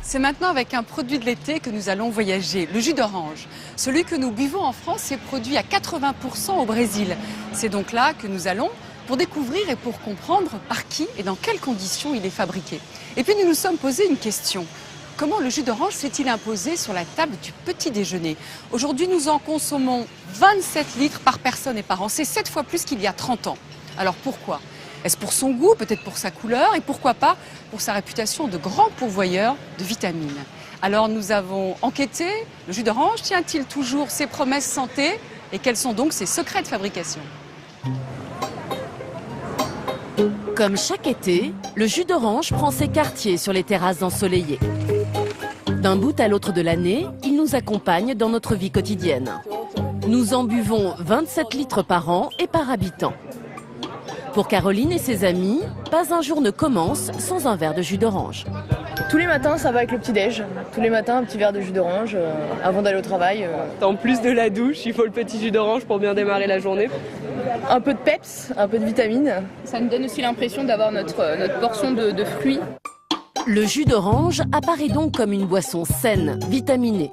C'est maintenant avec un produit de l'été que nous allons voyager, le jus d'orange. Celui que nous buvons en France est produit à 80% au Brésil. C'est donc là que nous allons pour découvrir et pour comprendre par qui et dans quelles conditions il est fabriqué. Et puis nous nous sommes posé une question. Comment le jus d'orange s'est-il imposé sur la table du petit déjeuner? Aujourd'hui, nous en consommons 27 litres par personne et par an. C'est 7 fois plus qu'il y a 30 ans. Alors pourquoi? Est-ce pour son goût, peut-être pour sa couleur et pourquoi pas pour sa réputation de grand pourvoyeur de vitamines? Alors nous avons enquêté, le jus d'orange tient-il toujours ses promesses santé et quels sont donc ses secrets de fabrication? Comme chaque été, le jus d'orange prend ses quartiers sur les terrasses ensoleillées. D'un bout à l'autre de l'année, il nous accompagne dans notre vie quotidienne. Nous en buvons 27 litres par an et par habitant. Pour Caroline et ses amis, pas un jour ne commence sans un verre de jus d'orange. Tous les matins, ça va avec le petit-déj. Tous les matins, un petit verre de jus d'orange avant d'aller au travail. En plus de la douche, il faut le petit jus d'orange pour bien démarrer la journée. Un peu de peps, un peu de vitamines. Ça nous donne aussi l'impression d'avoir notre portion de fruits. Le jus d'orange apparaît donc comme une boisson saine, vitaminée.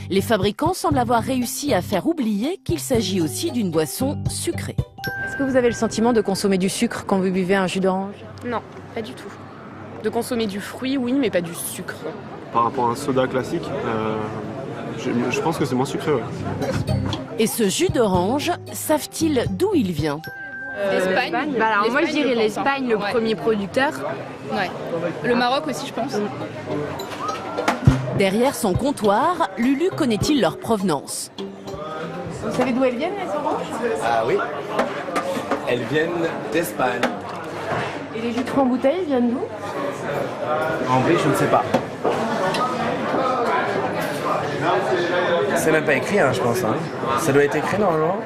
Les fabricants semblent avoir réussi à faire oublier qu'il s'agit aussi d'une boisson sucrée. Est-ce que vous avez le sentiment de consommer du sucre quand vous buvez un jus d'orange? Non, pas du tout. De consommer du fruit, oui, mais pas du sucre. Par rapport à un soda classique, je pense que c'est moins sucré. Ouais. Et ce jus d'orange, savent-ils d'où il vient? L'Espagne. Alors moi je dirais l'Espagne, le premier producteur. Ouais. Le Maroc aussi, je pense. Derrière son comptoir, Lulu connaît-il leur provenance? Vous savez d'où elles viennent, les oranges? Ah oui, elles viennent d'Espagne. Et les jus de fruits en bouteille viennent d'où? En vrai, je ne sais pas. C'est même pas écrit, hein, je pense. Hein. Ça doit être écrit normalement.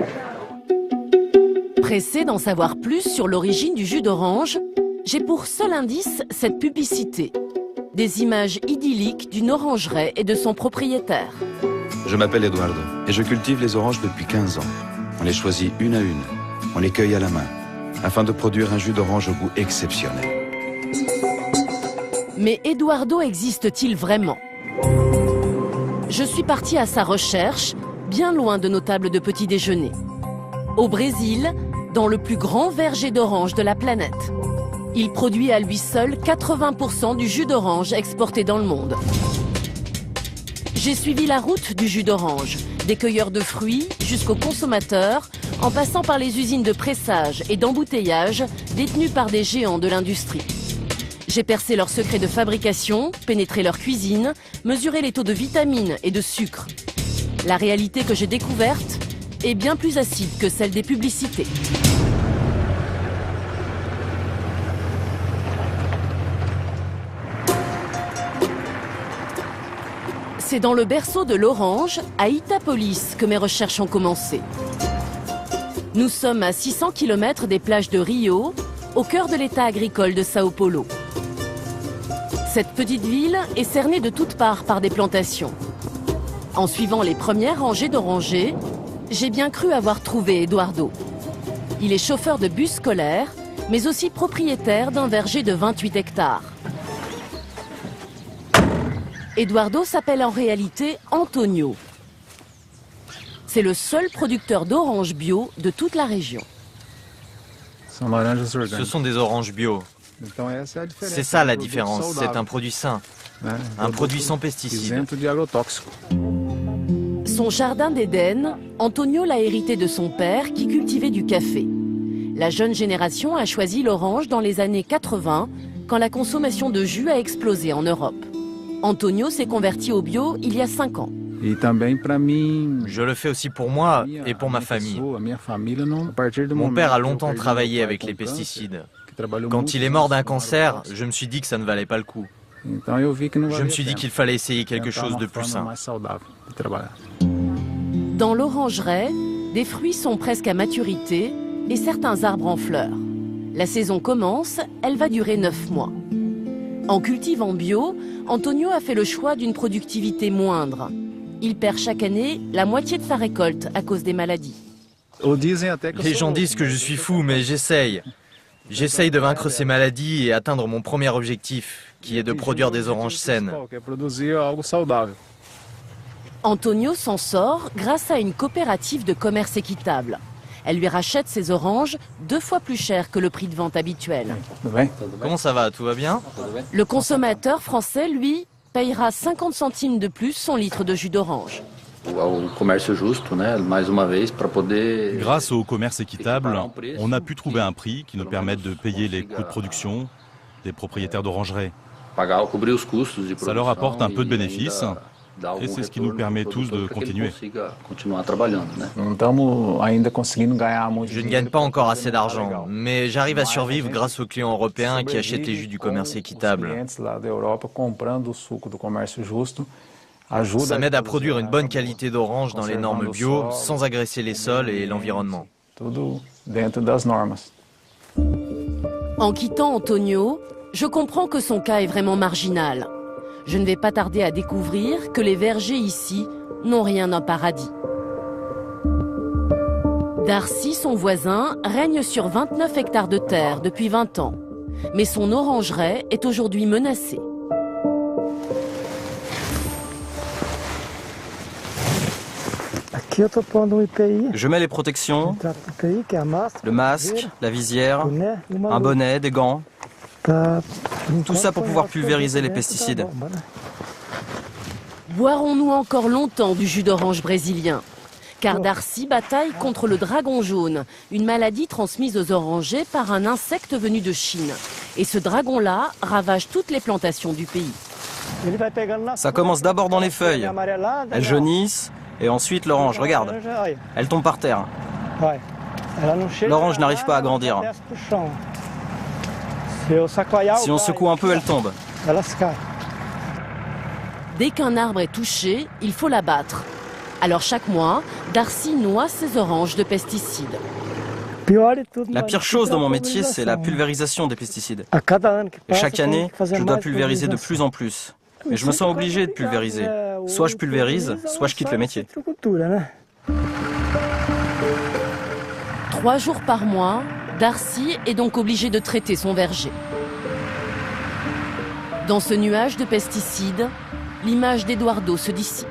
Pressé d'en savoir plus sur l'origine du jus d'orange, j'ai pour seul indice cette publicité. Des images idylliques d'une orangeraie et de son propriétaire. Je m'appelle Eduardo et je cultive les oranges depuis 15 ans. On les choisit une à une, on les cueille à la main, afin de produire un jus d'orange au goût exceptionnel. Mais Eduardo existe-t-il vraiment? Je suis partie à sa recherche, bien loin de nos tables de petit déjeuner. Au Brésil, dans le plus grand verger d'orange de la planète. Il produit à lui seul 80% du jus d'orange exporté dans le monde. J'ai suivi la route du jus d'orange, des cueilleurs de fruits jusqu'aux consommateurs, en passant par les usines de pressage et d'embouteillage détenues par des géants de l'industrie. J'ai percé leurs secrets de fabrication, pénétré leur cuisine, mesuré les taux de vitamines et de sucre. La réalité que j'ai découverte est bien plus acide que celle des publicités. C'est dans le berceau de l'orange, à Itapolis, que mes recherches ont commencé. Nous sommes à 600 km des plages de Rio, au cœur de l'état agricole de Sao Paulo. Cette petite ville est cernée de toutes parts par des plantations. En suivant les premières rangées d'orangers, j'ai bien cru avoir trouvé Eduardo. Il est chauffeur de bus scolaire, mais aussi propriétaire d'un verger de 28 hectares. Eduardo s'appelle en réalité Antonio. C'est le seul producteur d'oranges bio de toute la région. Ce sont des oranges bio. C'est ça la différence, c'est un produit sain, un produit sans pesticides. Son jardin d'Éden, Antonio l'a hérité de son père qui cultivait du café. La jeune génération a choisi l'orange dans les années 80, quand la consommation de jus a explosé en Europe. Antonio s'est converti au bio il y a 5 ans. Je le fais aussi pour moi et pour ma famille. Mon père a longtemps travaillé avec les pesticides. Quand il est mort d'un cancer, je me suis dit que ça ne valait pas le coup. Je me suis dit qu'il fallait essayer quelque chose de plus sain. Dans l'orangeraie, des fruits sont presque à maturité et certains arbres en fleurs. La saison commence, elle va durer 9 mois. En cultivant bio, Antonio a fait le choix d'une productivité moindre. Il perd chaque année la moitié de sa récolte à cause des maladies. Les gens disent que je suis fou, mais j'essaye. J'essaye de vaincre ces maladies et atteindre mon premier objectif, qui est de produire des oranges saines. Antonio s'en sort grâce à une coopérative de commerce équitable. Elle lui rachète ses oranges 2 fois plus cher que le prix de vente habituel. Comment ça va? Tout va bien? Le consommateur français, lui, payera 50 centimes de plus son litre de jus d'orange. Grâce au commerce équitable, on a pu trouver un prix qui nous permette de payer les coûts de production des propriétaires d'orangeries. Ça leur apporte un peu de bénéfices et c'est ce qui nous permet tous de continuer. Je ne gagne pas encore assez d'argent, mais j'arrive à survivre grâce aux clients européens qui achètent les jus du commerce équitable. Ça m'aide à produire une bonne qualité d'orange dans les normes bio, sans agresser les sols et l'environnement. En quittant Antonio, je comprends que son cas est vraiment marginal. Je ne vais pas tarder à découvrir que les vergers ici n'ont rien d'un paradis. Darcy, son voisin, règne sur 29 hectares de terre depuis 20 ans. Mais son orangeraie est aujourd'hui menacée. Je mets les protections, le masque, la visière, un bonnet, des gants. Tout ça pour pouvoir pulvériser les pesticides. Boirons-nous encore longtemps du jus d'orange brésilien? Car Darcy bataille contre le dragon jaune, une maladie transmise aux orangers par un insecte venu de Chine. Et ce dragon-là ravage toutes les plantations du pays. Ça commence d'abord dans les feuilles. Elles jaunissent et ensuite l'orange, regarde, elle tombe par terre. L'orange n'arrive pas à grandir. Si on secoue un peu, elle tombe. Dès qu'un arbre est touché, il faut l'abattre. Alors chaque mois, Darcy noie ses oranges de pesticides. La pire chose dans mon métier, c'est la pulvérisation des pesticides. Et chaque année, je dois pulvériser de plus en plus. Mais je me sens obligé de pulvériser. Soit je pulvérise, soit je quitte le métier. 3 jours par mois, Darcy est donc obligé de traiter son verger. Dans ce nuage de pesticides, l'image d'Eduardo se dissipe.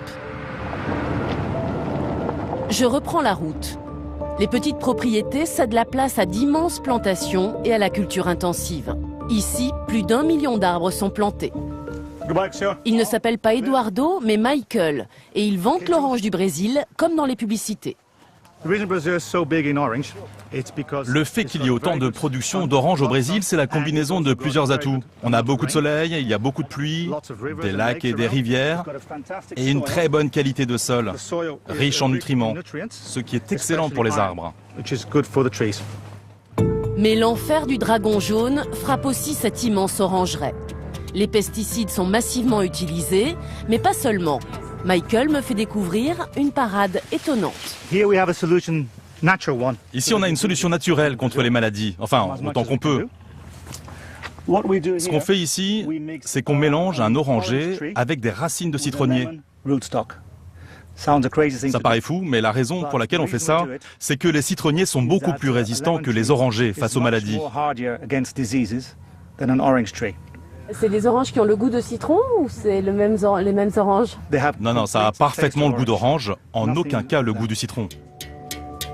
Je reprends la route. Les petites propriétés cèdent la place à d'immenses plantations et à la culture intensive. Ici, plus d'1 million d'arbres sont plantés. Il ne s'appelle pas Eduardo, mais Michael, et il vante l'orange du Brésil comme dans les publicités. Le fait qu'il y ait autant de production d'oranges au Brésil, c'est la combinaison de plusieurs atouts. On a beaucoup de soleil, il y a beaucoup de pluie, des lacs et des rivières, et une très bonne qualité de sol, riche en nutriments, ce qui est excellent pour les arbres. Mais l'enfer du dragon jaune frappe aussi cette immense orangeraie. Les pesticides sont massivement utilisés, mais pas seulement. Michael me fait découvrir une parade étonnante. Ici, on a une solution naturelle contre les maladies, enfin, autant qu'on peut. Ce qu'on fait ici, c'est qu'on mélange un oranger avec des racines de citronnier. Ça paraît fou, mais la raison pour laquelle on fait ça, c'est que les citronniers sont beaucoup plus résistants que les orangers face aux maladies. C'est des oranges qui ont le goût de citron ou c'est les mêmes oranges? Non, ça a parfaitement le goût d'orange, en aucun cas le goût du citron.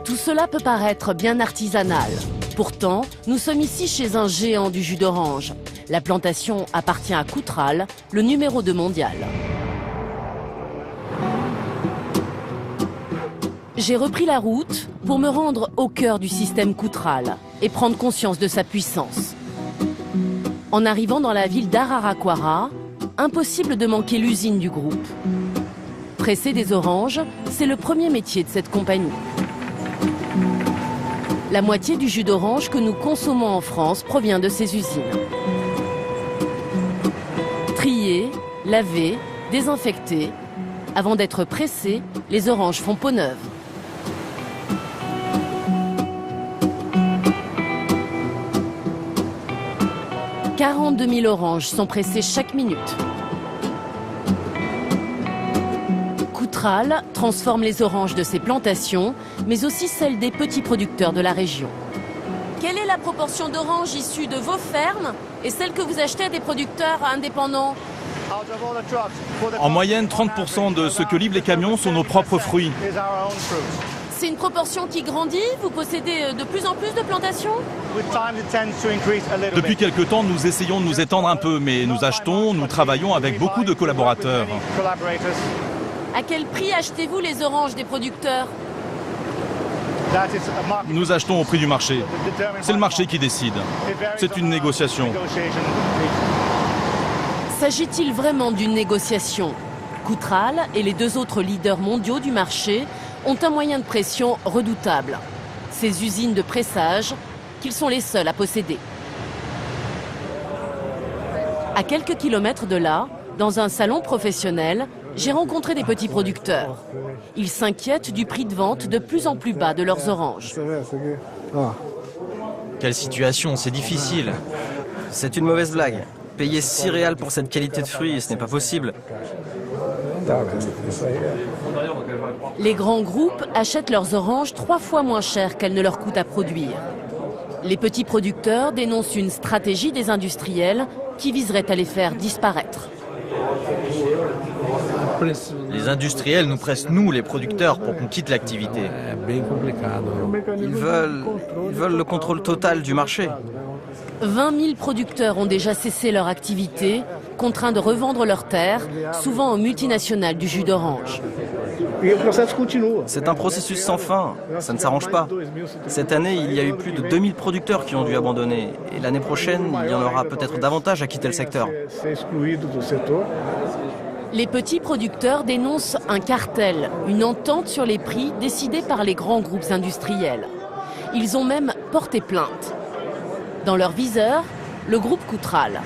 Tout cela peut paraître bien artisanal. Pourtant, nous sommes ici chez un géant du jus d'orange. La plantation appartient à Coutral, le numéro 2 mondial. J'ai repris la route pour me rendre au cœur du système Coutral et prendre conscience de sa puissance. En arrivant dans la ville d'Araraquara, impossible de manquer l'usine du groupe. Presser des oranges, c'est le premier métier de cette compagnie. La moitié du jus d'orange que nous consommons en France provient de ces usines. Triées, lavées, désinfectées. Avant d'être pressées, les oranges font peau neuve. « 42 000 oranges sont pressées chaque minute. Coutral transforme les oranges de ses plantations, mais aussi celles des petits producteurs de la région. Quelle est la proportion d'oranges issues de vos fermes et celle que vous achetez à des producteurs indépendants? En moyenne, 30% de ce que livrent les camions sont nos propres fruits. C'est une proportion qui grandit? Vous possédez de plus en plus de plantations? Depuis quelque temps, nous essayons de nous étendre un peu, mais nous achetons, nous travaillons avec beaucoup de collaborateurs. À quel prix achetez-vous les oranges des producteurs? Nous achetons au prix du marché. C'est le marché qui décide. C'est une négociation. S'agit-il vraiment d'une négociation? Koutral et les deux autres leaders mondiaux du marché ont un moyen de pression redoutable. Ces usines de pressage qu'ils sont les seuls à posséder. À quelques kilomètres de là, dans un salon professionnel, j'ai rencontré des petits producteurs. Ils s'inquiètent du prix de vente de plus en plus bas de leurs oranges. Quelle situation, c'est difficile. C'est une mauvaise blague. Payer 6 réals pour cette qualité de fruits, ce n'est pas possible. Les grands groupes achètent leurs oranges 3 fois moins cher qu'elles ne leur coûtent à produire. Les petits producteurs dénoncent une stratégie des industriels qui viserait à les faire disparaître. Les industriels nous pressent, nous, les producteurs, pour qu'on quitte l'activité. Ils veulent le contrôle total du marché. 20 000 producteurs ont déjà cessé leur activité, contraints de revendre leurs terres, souvent aux multinationales du jus d'orange. C'est un processus sans fin, ça ne s'arrange pas. Cette année, il y a eu plus de 2000 producteurs qui ont dû abandonner. Et l'année prochaine, il y en aura peut-être davantage à quitter le secteur. Les petits producteurs dénoncent un cartel, une entente sur les prix décidée par les grands groupes industriels. Ils ont même porté plainte. Dans leur viseur, le groupe Koutral.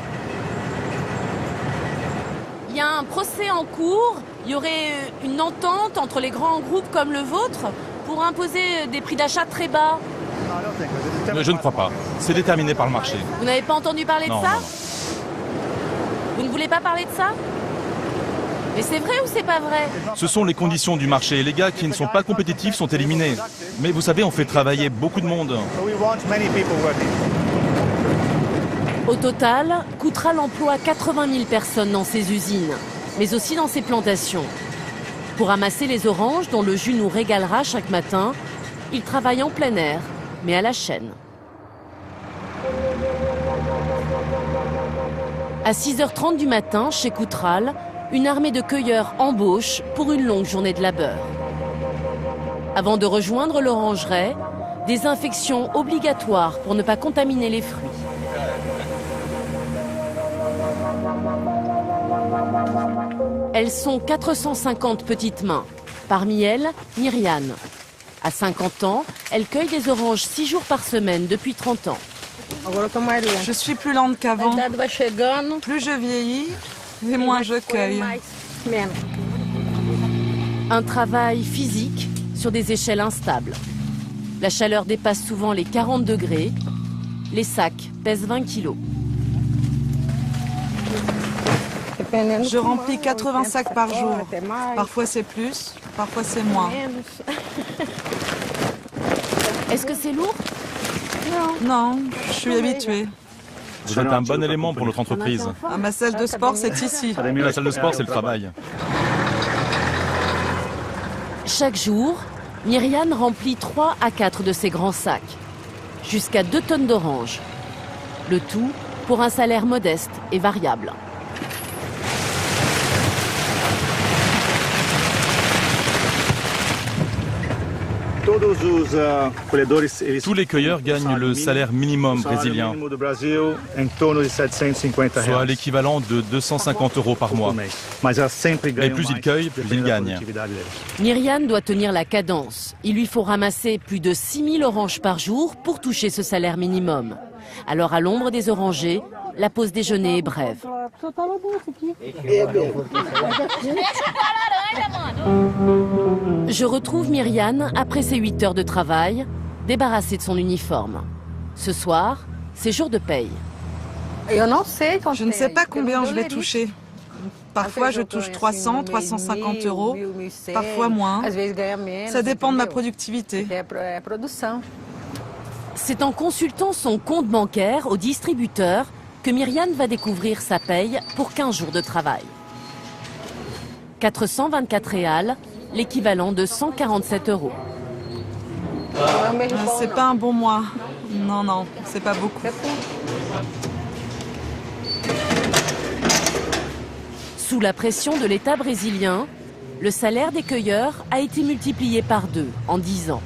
Il y a un procès en cours, il y aurait une entente entre les grands groupes comme le vôtre pour imposer des prix d'achat très bas. Je ne crois pas. C'est déterminé par le marché. Vous n'avez pas entendu parler de ça? Non. Vous ne voulez pas parler de ça? Mais c'est vrai ou c'est pas vrai? Ce sont les conditions du marché. Les gars qui ne sont pas compétitifs sont éliminés. Mais vous savez, on fait travailler beaucoup de monde. Au total, Koutral emploie 80 000 personnes dans ses usines, mais aussi dans ses plantations. Pour ramasser les oranges dont le jus nous régalera chaque matin, il travaille en plein air, mais à la chaîne. À 6h30 du matin, chez Koutral, une armée de cueilleurs embauche pour une longue journée de labeur. Avant de rejoindre l'orangeraie, désinfection obligatoire pour ne pas contaminer les fruits. Elles sont 450 petites mains. Parmi elles, Myriane. À 50 ans, elle cueille des oranges 6 jours par semaine depuis 30 ans. Je suis plus lente qu'avant. Plus je vieillis, et moins je cueille. Un travail physique sur des échelles instables. La chaleur dépasse souvent les 40 degrés. Les sacs pèsent 20 kilos. Je remplis 80 sacs par jour. Parfois c'est plus, parfois c'est moins. Est-ce que c'est lourd? Non, je suis habituée. Vous êtes un bon élément pour notre entreprise. Ah, ma salle de sport, c'est ici. La salle de sport, c'est le travail. Chaque jour, Myriane remplit 3 à 4 de ces grands sacs. Jusqu'à 2 tonnes d'oranges. Le tout pour un salaire modeste et variable. Tous les cueilleurs gagnent le salaire minimum brésilien, soit l'équivalent de 250 € par mois. Mais plus ils cueillent, plus ils gagnent. Myriane doit tenir la cadence. Il lui faut ramasser plus de 6000 oranges par jour pour toucher ce salaire minimum. Alors à l'ombre des orangers, la pause déjeuner est brève. Je retrouve Myriane après ses 8 heures de travail, débarrassée de son uniforme. Ce soir, c'est jour de paye. Je ne sais pas combien je vais toucher. Parfois je touche 300, 350 €, parfois moins. Ça dépend de ma productivité. C'est en consultant son compte bancaire au distributeur que Myriane va découvrir sa paye pour 15 jours de travail. 424 réals, l'équivalent de 147 €. C'est pas un bon mois. Non, non, c'est pas beaucoup. Sous la pression de l'État brésilien, le salaire des cueilleurs a été multiplié par 2 en 10 ans.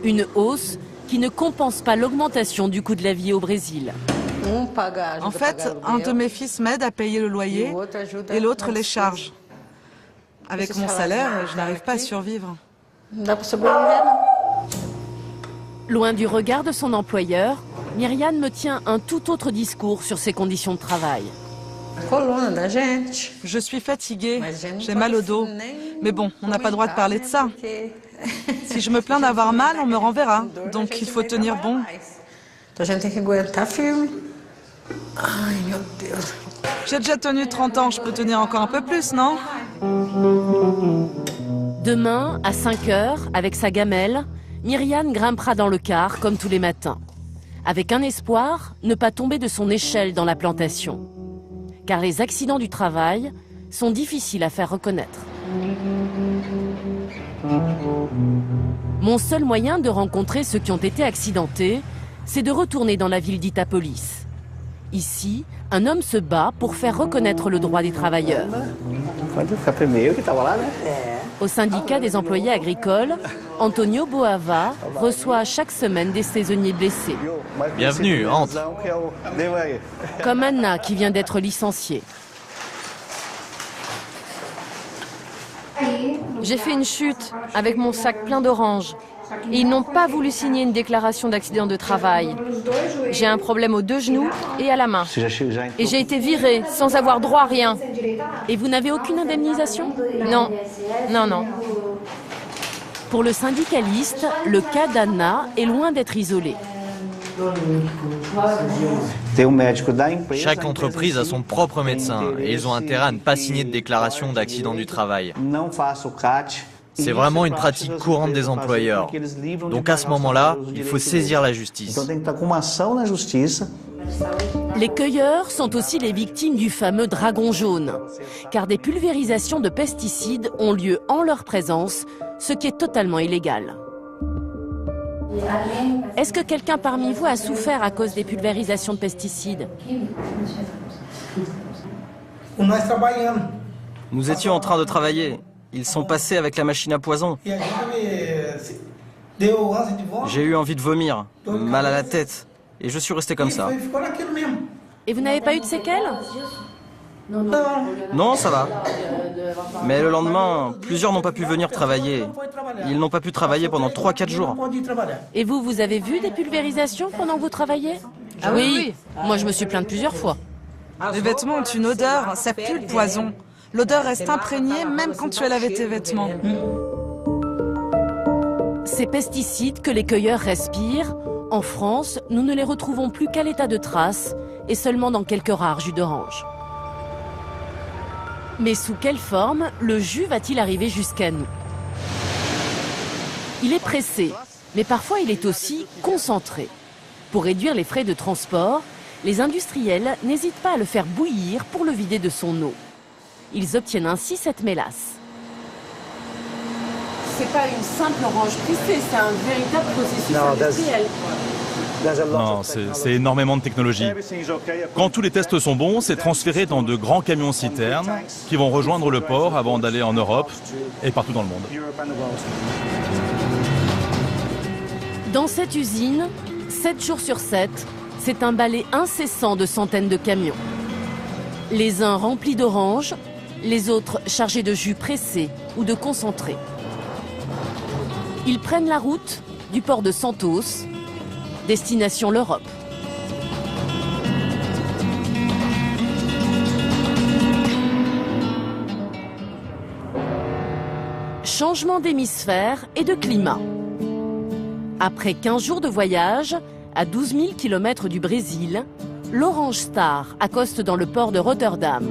Une hausse qui ne compense pas l'augmentation du coût de la vie au Brésil. En fait, un de mes fils m'aide à payer le loyer et l'autre les charges. Avec mon salaire, je n'arrive pas à survivre. Loin du regard de son employeur, Myriane me tient un tout autre discours sur ses conditions de travail. Je suis fatiguée, j'ai mal au dos. Mais bon, on n'a pas le droit de parler de ça. Si je me plains d'avoir mal, on me renverra. Donc il faut tenir bon. J'ai déjà tenu 30 ans, je peux tenir encore un peu plus, non? Demain, à 5 h, avec sa gamelle, Myriane grimpera dans le car comme tous les matins. Avec un espoir, ne pas tomber de son échelle dans la plantation. Car les accidents du travail sont difficiles à faire reconnaître. Mon seul moyen de rencontrer ceux qui ont été accidentés, c'est de retourner dans la ville d'Itápolis. Ici, un homme se bat pour faire reconnaître le droit des travailleurs. Au syndicat des employés agricoles, Antonio Boava reçoit chaque semaine des saisonniers blessés. Bienvenue, entre. Comme Anna qui vient d'être licenciée. J'ai fait une chute avec mon sac plein d'oranges. Et ils n'ont pas voulu signer une déclaration d'accident de travail. J'ai un problème aux 2 genoux et à la main. Et j'ai été virée sans avoir droit à rien. Et vous n'avez aucune indemnisation? Non, non, non. Pour le syndicaliste, le cas d'Anna est loin d'être isolé. Chaque entreprise a son propre médecin et ils ont intérêt à ne pas signer de déclaration d'accident du travail. C'est vraiment une pratique courante des employeurs. Donc à ce moment-là, il faut saisir la justice. Les cueilleurs sont aussi les victimes du fameux dragon jaune, car des pulvérisations de pesticides ont lieu en leur présence, ce qui est totalement illégal. Est-ce que quelqu'un parmi vous a souffert à cause des pulvérisations de pesticides? Nous étions en train de travailler. Ils sont passés avec la machine à poison. J'ai eu envie de vomir, mal à la tête, et je suis resté comme ça. Et vous n'avez pas eu de séquelles? Non, ça va. Mais le lendemain, plusieurs n'ont pas pu venir travailler. Ils n'ont pas pu travailler pendant 3-4 jours. Et vous, vous avez vu des pulvérisations pendant que vous travaillez? Ah oui, moi je me suis plainte plusieurs fois. Les vêtements ont une odeur, ça pue le poison. L'odeur reste imprégnée même quand tu as lavé tes vêtements. Ces pesticides que les cueilleurs respirent, en France, nous ne les retrouvons plus qu'à l'état de traces et seulement dans quelques rares jus d'orange. Mais sous quelle forme le jus va-t-il arriver jusqu'à nous? Il est pressé, mais parfois il est aussi concentré. Pour réduire les frais de transport, les industriels n'hésitent pas à le faire bouillir pour le vider de son eau. Ils obtiennent ainsi cette mélasse. C'est pas une simple orange pressée, c'est un véritable processus industriel. Non, c'est énormément de technologie. Quand tous les tests sont bons, c'est transféré dans de grands camions-citernes qui vont rejoindre le port avant d'aller en Europe et partout dans le monde. Dans cette usine, 7 jours sur 7, c'est un balai incessant de centaines de camions. Les uns remplis d'oranges, les autres chargés de jus pressé ou de concentré. Ils prennent la route du port de Santos, destination l'Europe. Changement d'hémisphère et de climat. Après 15 jours de voyage, à 12 000 km du Brésil, l'Orange Star accoste dans le port de Rotterdam.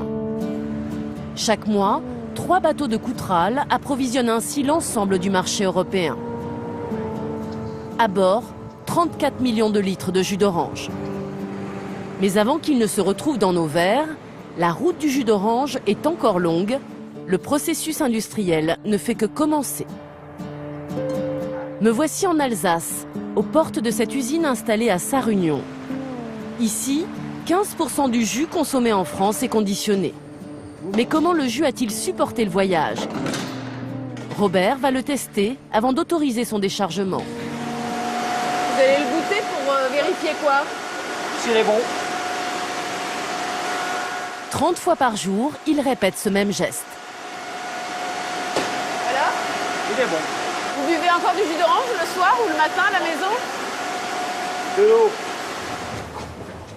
Chaque mois, 3 bateaux de Coutral approvisionnent ainsi l'ensemble du marché européen. À bord, 34 millions de litres de jus d'orange. Mais avant qu'il ne se retrouve dans nos verres, la route du jus d'orange est encore longue. Le processus industriel ne fait que commencer. Me voici en Alsace, aux portes de cette usine installée à Sarre-Union. Ici, 15% du jus consommé en France est conditionné. Mais comment le jus a-t-il supporté le voyage? Robert va le tester avant d'autoriser son déchargement. Vous allez le goûter pour vérifier quoi? S'il est bon. 30 fois par jour, il répète ce même geste. Voilà. Il est bon. Vous buvez encore du jus d'orange le soir ou le matin à la maison? De l'eau.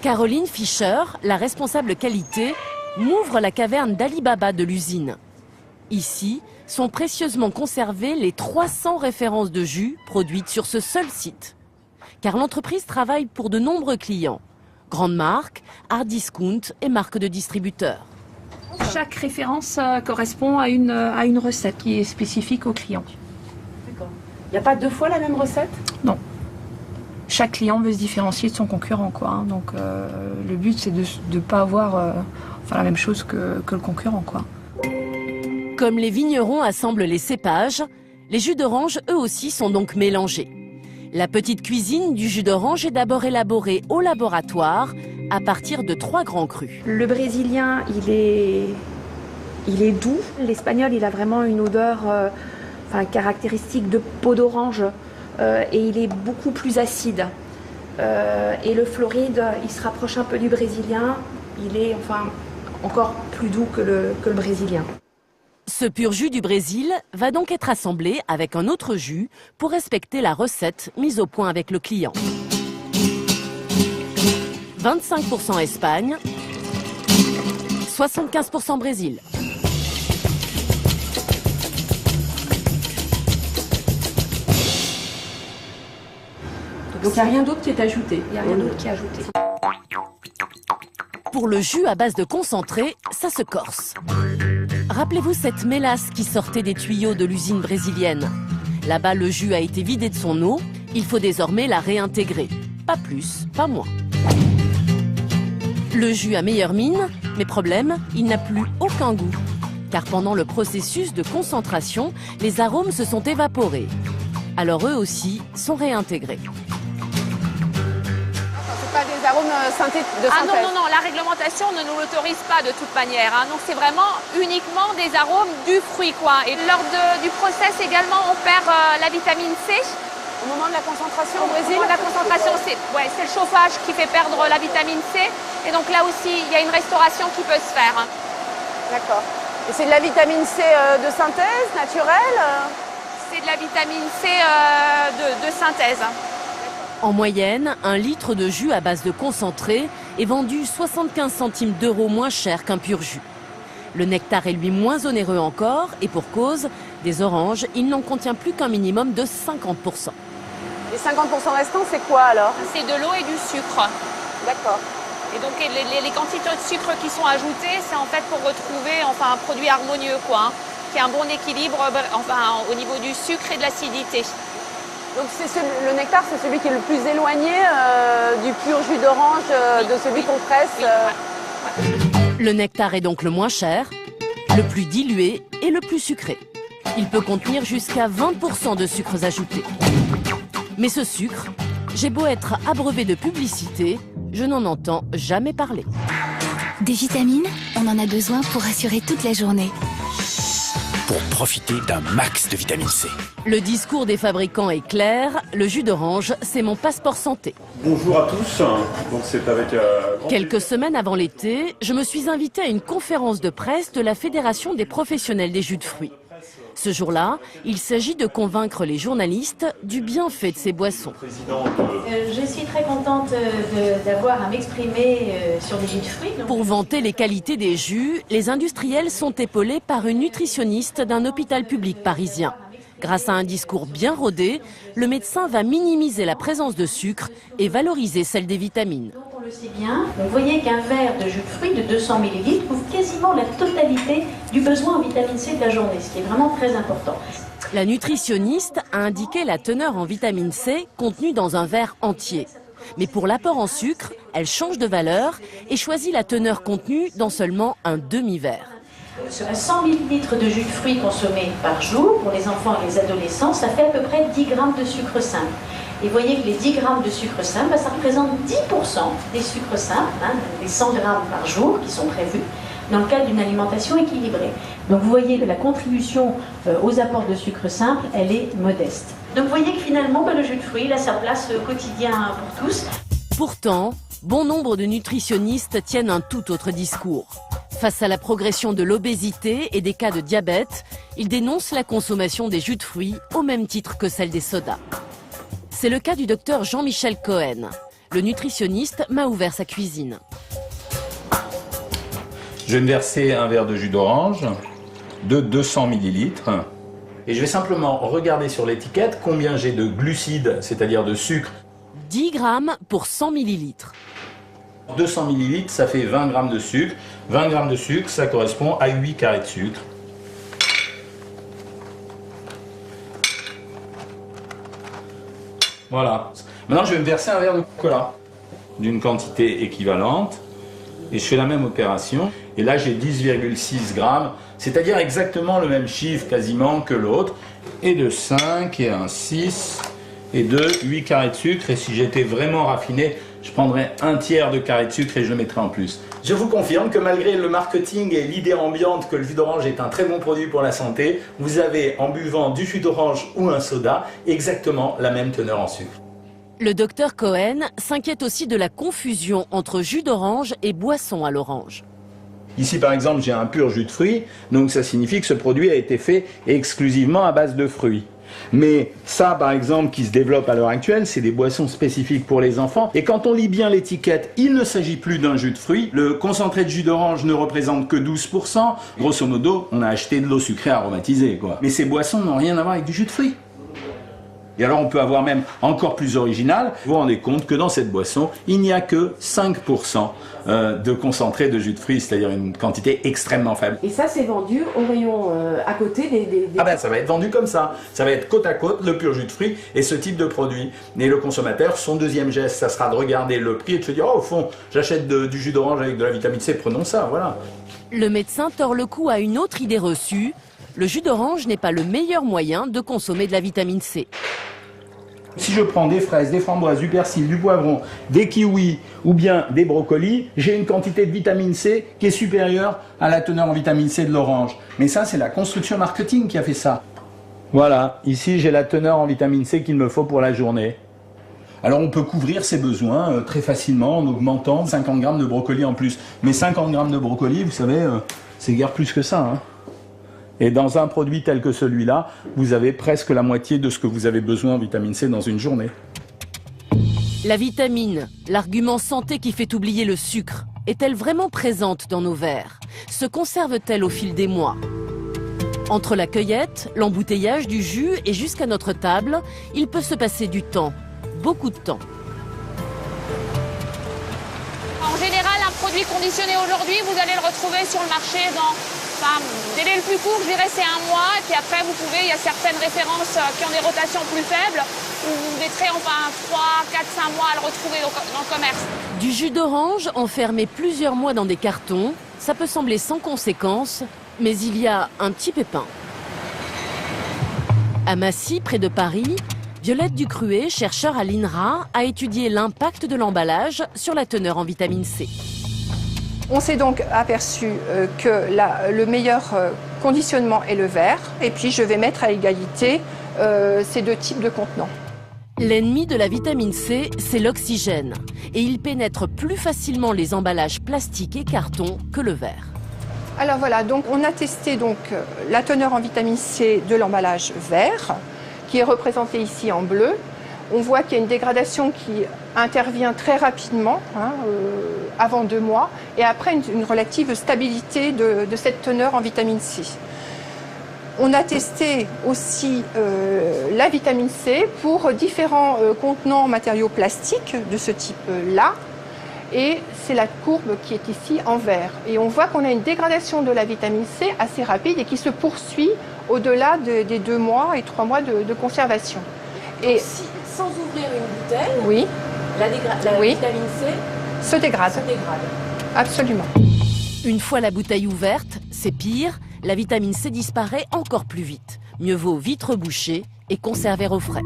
Caroline Fischer, la responsable qualité, m'ouvre la caverne d'Ali Baba de l'usine. Ici sont précieusement conservées les 300 références de jus produites sur ce seul site. Car l'entreprise travaille pour de nombreux clients. Grandes marques, hard discount et marques de distributeurs. Chaque référence correspond à une recette qui est spécifique au client. D'accord. Il n'y a pas 2 fois la même recette? Non. Chaque client veut se différencier de son concurrent, quoi. Hein. Donc le but c'est de ne pas avoir la même chose que le concurrent, quoi. Comme les vignerons assemblent les cépages, les jus d'orange eux aussi sont donc mélangés. La petite cuisine du jus d'orange est d'abord élaborée au laboratoire à partir de 3 grands crus. Le brésilien, il est doux. L'espagnol, il a vraiment une odeur caractéristique de peau d'orange et il est beaucoup plus acide. Et le Floride, il se rapproche un peu du brésilien. Il est encore plus doux que le brésilien. Ce pur jus du Brésil va donc être assemblé avec un autre jus pour respecter la recette mise au point avec le client. 25% Espagne, 75% Brésil. Donc il n'y a rien d'autre qui est ajouté. Il n'y a rien d'autre qui est ajouté. Pour le jus à base de concentré, ça se corse. Rappelez-vous cette mélasse qui sortait des tuyaux de l'usine brésilienne. Là-bas, le jus a été vidé de son eau. Il faut désormais la réintégrer. Pas plus, pas moins. Le jus a meilleure mine, mais problème, il n'a plus aucun goût. Car pendant le processus de concentration, les arômes se sont évaporés. Alors eux aussi sont réintégrés. Pas des arômes de synthèse. Ah non, la réglementation ne nous l'autorise pas de toute manière. Hein. Donc c'est vraiment uniquement des arômes du fruit, quoi. Et lors du process également, on perd la vitamine C. Au moment de la concentration au Brésil? Au moment de la concentration, c'est le chauffage qui fait perdre la vitamine C. Et donc là aussi, il y a une restauration qui peut se faire. D'accord. Et c'est de la vitamine C de synthèse, naturelle? C'est de la vitamine C de synthèse. En moyenne, 1 litre de jus à base de concentré est vendu 75 centimes d'euros moins cher qu'un pur jus. Le nectar est lui moins onéreux encore et pour cause, des oranges, il n'en contient plus qu'un minimum de 50%. Les 50% restants, c'est quoi alors? C'est de l'eau et du sucre. D'accord. Et donc les quantités de sucre qui sont ajoutées, c'est en fait pour retrouver un produit harmonieux, quoi, hein, qui a un bon équilibre au niveau du sucre et de l'acidité. Donc le nectar, c'est celui qui est le plus éloigné du pur jus d'orange, de celui qu'on presse. Le nectar est donc le moins cher, le plus dilué et le plus sucré. Il peut contenir jusqu'à 20% de sucres ajoutés. Mais ce sucre, j'ai beau être abreuvé de publicité, je n'en entends jamais parler. Des vitamines, on en a besoin pour assurer toute la journée. Pour profiter d'un max de vitamine C. Le discours des fabricants est clair, le jus d'orange, c'est mon passeport santé. Bonjour à tous, donc c'est avec Quelques semaines avant l'été, je me suis invitée à une conférence de presse de la Fédération des professionnels des jus de fruits. Ce jour-là, il s'agit de convaincre les journalistes du bienfait de ces boissons. Je suis très contente d'avoir à m'exprimer sur les jus de fruits. Pour vanter les qualités des jus, les industriels sont épaulés par une nutritionniste d'un hôpital public parisien. Grâce à un discours bien rodé, le médecin va minimiser la présence de sucre et valoriser celle des vitamines. Le aussi bien. Vous voyez qu'un verre de jus de fruits de 200 ml couvre quasiment la totalité du besoin en vitamine C de la journée, ce qui est vraiment très important. La nutritionniste a indiqué la teneur en vitamine C contenue dans un verre entier. Mais pour l'apport en sucre, elle change de valeur et choisit la teneur contenue dans seulement un demi-verre. Sur 100 ml de jus de fruits consommés par jour, pour les enfants et les adolescents, ça fait à peu près 10 grammes de sucre simple. Et vous voyez que les 10 grammes de sucre simple, ça représente 10% des sucres simples, des 100 grammes par jour qui sont prévus dans le cadre d'une alimentation équilibrée. Donc vous voyez que la contribution aux apports de sucre simple, elle est modeste. Donc vous voyez que finalement, le jus de fruits, il a sa place au quotidien pour tous. Pourtant, bon nombre de nutritionnistes tiennent un tout autre discours. Face à la progression de l'obésité et des cas de diabète, ils dénoncent la consommation des jus de fruits au même titre que celle des sodas. C'est le cas du docteur Jean-Michel Cohen. Le nutritionniste m'a ouvert sa cuisine. Je vais me verser un verre de jus d'orange de 200 ml. Et je vais simplement regarder sur l'étiquette combien j'ai de glucides, c'est-à-dire de sucre. 10 grammes pour 100 millilitres. 200 ml, ça fait 20 grammes de sucre. 20 grammes de sucre, ça correspond à 8 carrés de sucre. Voilà. Maintenant, je vais me verser un verre de cola d'une quantité équivalente. Et je fais la même opération. Et là, j'ai 10,6 grammes, c'est-à-dire exactement le même chiffre quasiment que l'autre. Et de 5, et un 6, et de 8 carrés de sucre. Et si j'étais vraiment raffiné, je prendrais un tiers de carré de sucre et je le mettrais en plus. Je vous confirme que malgré le marketing et l'idée ambiante que le jus d'orange est un très bon produit pour la santé, vous avez en buvant du jus d'orange ou un soda exactement la même teneur en sucre. Le docteur Cohen s'inquiète aussi de la confusion entre jus d'orange et boisson à l'orange. Ici par exemple j'ai un pur jus de fruits, donc ça signifie que ce produit a été fait exclusivement à base de fruits. Mais ça par exemple qui se développe à l'heure actuelle, c'est des boissons spécifiques pour les enfants. Et quand on lit bien l'étiquette, il ne s'agit plus d'un jus de fruits. Le concentré de jus d'orange ne représente que 12%. Grosso modo, on a acheté de l'eau sucrée aromatisée, quoi. Mais ces boissons n'ont rien à voir avec du jus de fruits. Et alors on peut avoir même encore plus original, vous vous rendez compte que dans cette boisson, il n'y a que 5% de concentré de jus de fruits, c'est-à-dire une quantité extrêmement faible. Et ça c'est vendu au rayon à côté des... Ah ben ça va être vendu comme ça va être côte à côte le pur jus de fruits et ce type de produit. Et le consommateur, son deuxième geste, ça sera de regarder le prix et de se dire, oh au fond, j'achète du jus d'orange avec de la vitamine C, prenons ça, voilà. Le médecin tord le cou à une autre idée reçue. Le jus d'orange n'est pas le meilleur moyen de consommer de la vitamine C. Si je prends des fraises, des framboises, du persil, du poivron, des kiwis ou bien des brocolis, j'ai une quantité de vitamine C qui est supérieure à la teneur en vitamine C de l'orange. Mais ça, c'est la construction marketing qui a fait ça. Voilà, ici j'ai la teneur en vitamine C qu'il me faut pour la journée. Alors on peut couvrir ses besoins très facilement en augmentant 50 grammes de brocoli en plus. Mais 50 grammes de brocoli, vous savez, c'est guère plus que ça, hein. Et dans un produit tel que celui-là, vous avez presque la moitié de ce que vous avez besoin en vitamine C dans une journée. La vitamine, l'argument santé qui fait oublier le sucre, est-elle vraiment présente dans nos verres? Se conserve-t-elle au fil des mois? Entre la cueillette, l'embouteillage du jus et jusqu'à notre table, il peut se passer du temps, beaucoup de temps. En général, un produit conditionné aujourd'hui, vous allez le retrouver sur le marché dans... délai le plus court, je dirais, c'est un mois. Et puis après, il y a certaines références qui ont des rotations plus faibles, où vous mettrez 3, 4, 5 mois à le retrouver dans le commerce. Du jus d'orange enfermé plusieurs mois dans des cartons, ça peut sembler sans conséquence, mais il y a un petit pépin. À Massy, près de Paris, Violette Ducruet, chercheure à l'INRA, a étudié l'impact de l'emballage sur la teneur en vitamine C. On s'est donc aperçu que le meilleur conditionnement est le verre, et puis je vais mettre à égalité ces deux types de contenants. L'ennemi de la vitamine C, c'est l'oxygène, et il pénètre plus facilement les emballages plastiques et cartons que le verre. Alors voilà, donc on a testé donc la teneur en vitamine C de l'emballage vert, qui est représenté ici en bleu. On voit qu'il y a une dégradation qui intervient très rapidement, avant 2 mois, et après une relative stabilité de cette teneur en vitamine C. On a testé aussi la vitamine C pour différents contenants en matériaux plastiques de ce type-là. Et c'est la courbe qui est ici en vert. Et on voit qu'on a une dégradation de la vitamine C assez rapide et qui se poursuit au-delà des 2 mois et 3 mois de conservation. Et si, sans ouvrir une bouteille, oui, la vitamine C se dégrade. Absolument. Une fois la bouteille ouverte, c'est pire, la vitamine C disparaît encore plus vite. Mieux vaut vite reboucher et conserver au frais.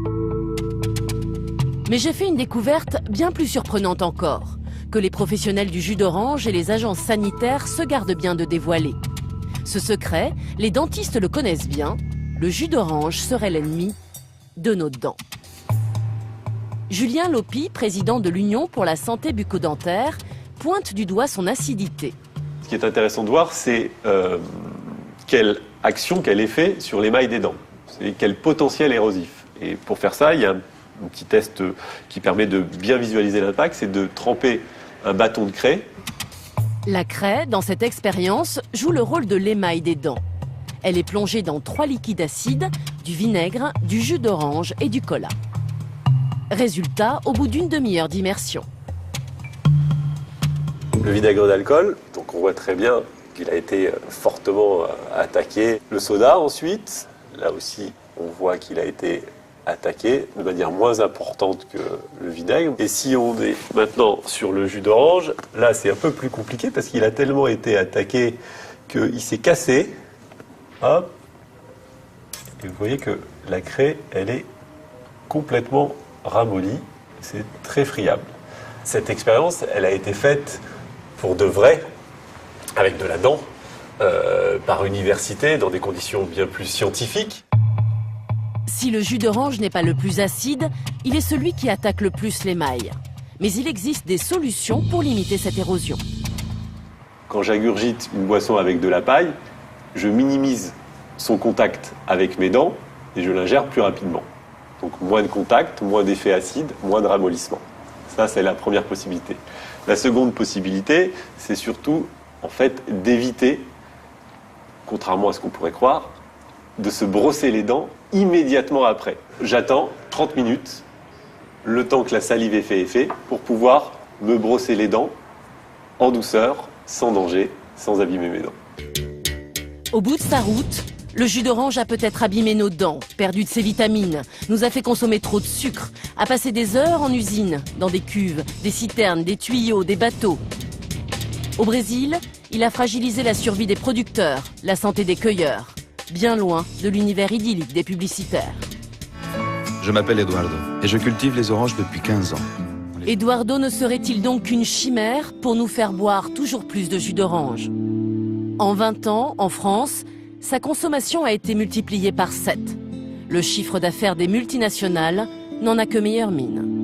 Mais j'ai fait une découverte bien plus surprenante encore, que les professionnels du jus d'orange et les agences sanitaires se gardent bien de dévoiler. Ce secret, les dentistes le connaissent bien, le jus d'orange serait l'ennemi de nos dents. Julien Lopi, président de l'Union pour la santé bucco-dentaire, pointe du doigt son acidité. Ce qui est intéressant de voir, c'est quelle action, quel effet sur l'émail des dents, et quel potentiel érosif. Et pour faire ça, il y a un petit test qui permet de bien visualiser l'impact, c'est de tremper un bâton de craie. La craie, dans cette expérience, joue le rôle de l'émail des dents. Elle est plongée dans 3 liquides acides, du vinaigre, du jus d'orange et du cola. Résultat, au bout d'une demi-heure d'immersion. Le vinaigre d'alcool, donc on voit très bien qu'il a été fortement attaqué. Le soda ensuite, là aussi on voit qu'il a été attaqué de manière moins importante que le vinaigre. Et si on est maintenant sur le jus d'orange, là c'est un peu plus compliqué parce qu'il a tellement été attaqué qu'il s'est cassé. Hop. Et vous voyez que la craie, elle est complètement ramollie. C'est très friable. Cette expérience, elle a été faite pour de vrai, avec de la dent, par université, dans des conditions bien plus scientifiques. Si le jus d'orange n'est pas le plus acide, il est celui qui attaque le plus l'émail. Mais il existe des solutions pour limiter cette érosion. Quand j'ingurgite une boisson avec de la paille, je minimise son contact avec mes dents et je l'ingère plus rapidement. Donc moins de contact, moins d'effet acide, moins de ramollissement. Ça, c'est la première possibilité. La seconde possibilité, c'est surtout, en fait, d'éviter, contrairement à ce qu'on pourrait croire, de se brosser les dents immédiatement après. J'attends 30 minutes, le temps que la salive ait fait effet, pour pouvoir me brosser les dents en douceur, sans danger, sans abîmer mes dents. Au bout de sa route, le jus d'orange a peut-être abîmé nos dents, perdu de ses vitamines, nous a fait consommer trop de sucre, a passé des heures en usine, dans des cuves, des citernes, des tuyaux, des bateaux. Au Brésil, il a fragilisé la survie des producteurs, la santé des cueilleurs, bien loin de l'univers idyllique des publicitaires. Je m'appelle Eduardo et je cultive les oranges depuis 15 ans. Eduardo ne serait-il donc qu'une chimère pour nous faire boire toujours plus de jus d'orange? En 20 ans, en France, sa consommation a été multipliée par 7. Le chiffre d'affaires des multinationales n'en a que meilleure mine.